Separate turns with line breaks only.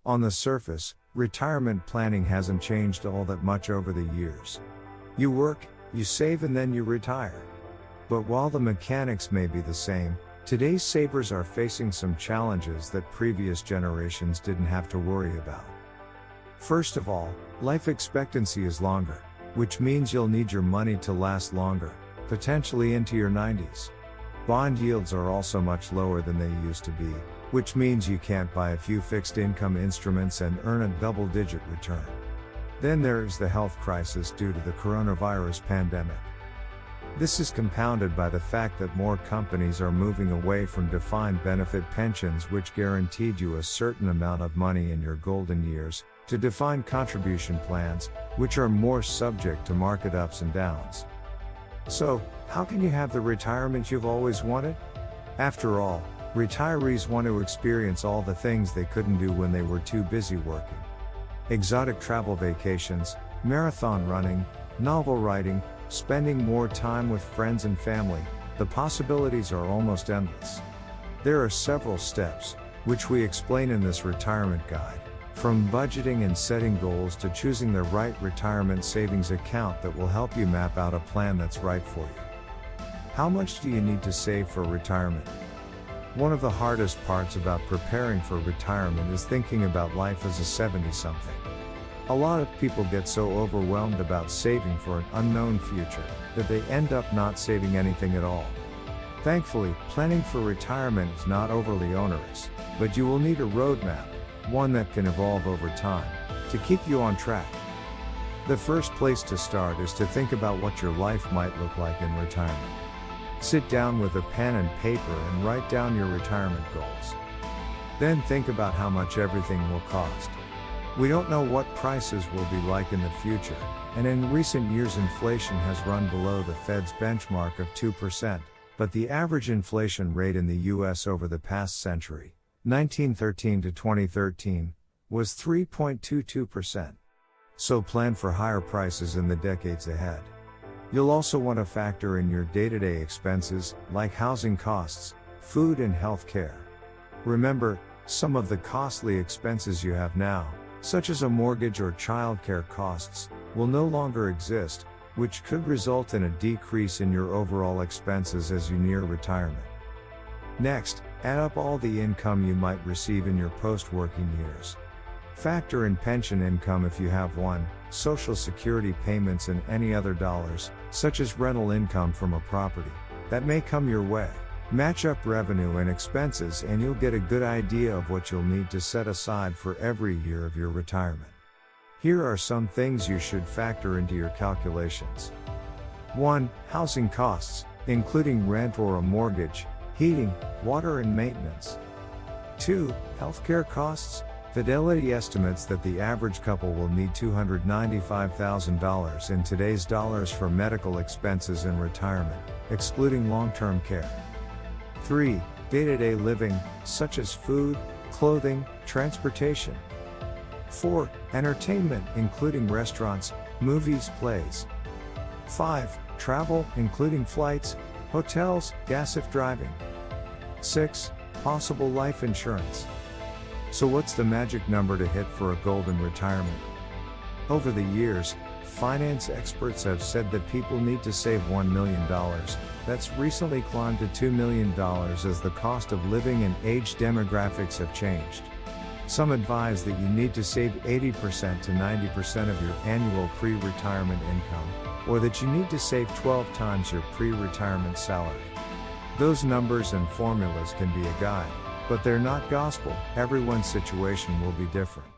On the surface, retirement planning hasn't changed all that much over the years. You work, you save, and then you retire. But while the mechanics may be the same, today's savers are facing some challenges that previous generations didn't have to worry about. First of all, life expectancy is longer, which means you'll need your money to last longer, potentially into your 90s. Bond yields are also much lower than they used to be, which means you can't buy a few fixed income instruments and earn a double-digit return. Then there is the health crisis due to the coronavirus pandemic. This is compounded by the fact that more companies are moving away from defined benefit pensions, which guaranteed you a certain amount of money in your golden years, to defined contribution plans, which are more subject to market ups and downs. So, how can you have the retirement you've always wanted? After all, retirees want to experience all the things they couldn't do when they were too busy working. Exotic travel vacations, marathon running, novel writing, spending more time with friends and family, the possibilities are almost endless. There are several steps, which we explain in this retirement guide, from budgeting and setting goals to choosing the right retirement savings account that will help you map out a plan that's right for you. How much do you need to save for retirement? One of the hardest parts about preparing for retirement is thinking about life as a 70-something. A lot of people get so overwhelmed about saving for an unknown future, that they end up not saving anything at all. Thankfully, planning for retirement is not overly onerous, but you will need a roadmap, one that can evolve over time, to keep you on track. The first place to start is to think about what your life might look like in retirement. Sit down with a pen and paper and write down your retirement goals. Then think about how much everything will cost. We don't know what prices will be like in the future, and in recent years inflation has run below the Fed's benchmark of 2%, but the average inflation rate in the US over the past century, 1913 to 2013, was 3.22%. So plan for higher prices in the decades ahead. You'll also want to factor in your day-to-day expenses, like housing costs, food and health care. Remember, some of the costly expenses you have now, such as a mortgage or childcare costs, will no longer exist, which could result in a decrease in your overall expenses as you near retirement. Next, add up all the income you might receive in your post-working years. Factor in pension income if you have one, Social Security payments and any other dollars, such as rental income from a property, that may come your way. Match up revenue and expenses and you'll get a good idea of what you'll need to set aside for every year of your retirement. Here are some things you should factor into your calculations. 1. Housing costs, including rent or a mortgage, heating, water and maintenance. 2. Healthcare costs. Fidelity estimates that the average couple will need $295,000 in today's dollars for medical expenses in retirement, excluding long-term care. 3. Day-to-day living, such as food, clothing, transportation. 4. Entertainment, including restaurants, movies, plays. 5. Travel, including flights, hotels, gas if driving. 6. Possible life insurance. So what's the magic number to hit for a golden retirement? Over the years, finance experts have said that people need to save $1 million. That's recently climbed to $2 million as the cost of living and age demographics have changed. Some advise that you need to save 80% to 90% of your annual pre-retirement income, or that you need to save 12 times your pre-retirement salary. Those numbers and formulas can be a guide, but they're not gospel. Everyone's situation will be different.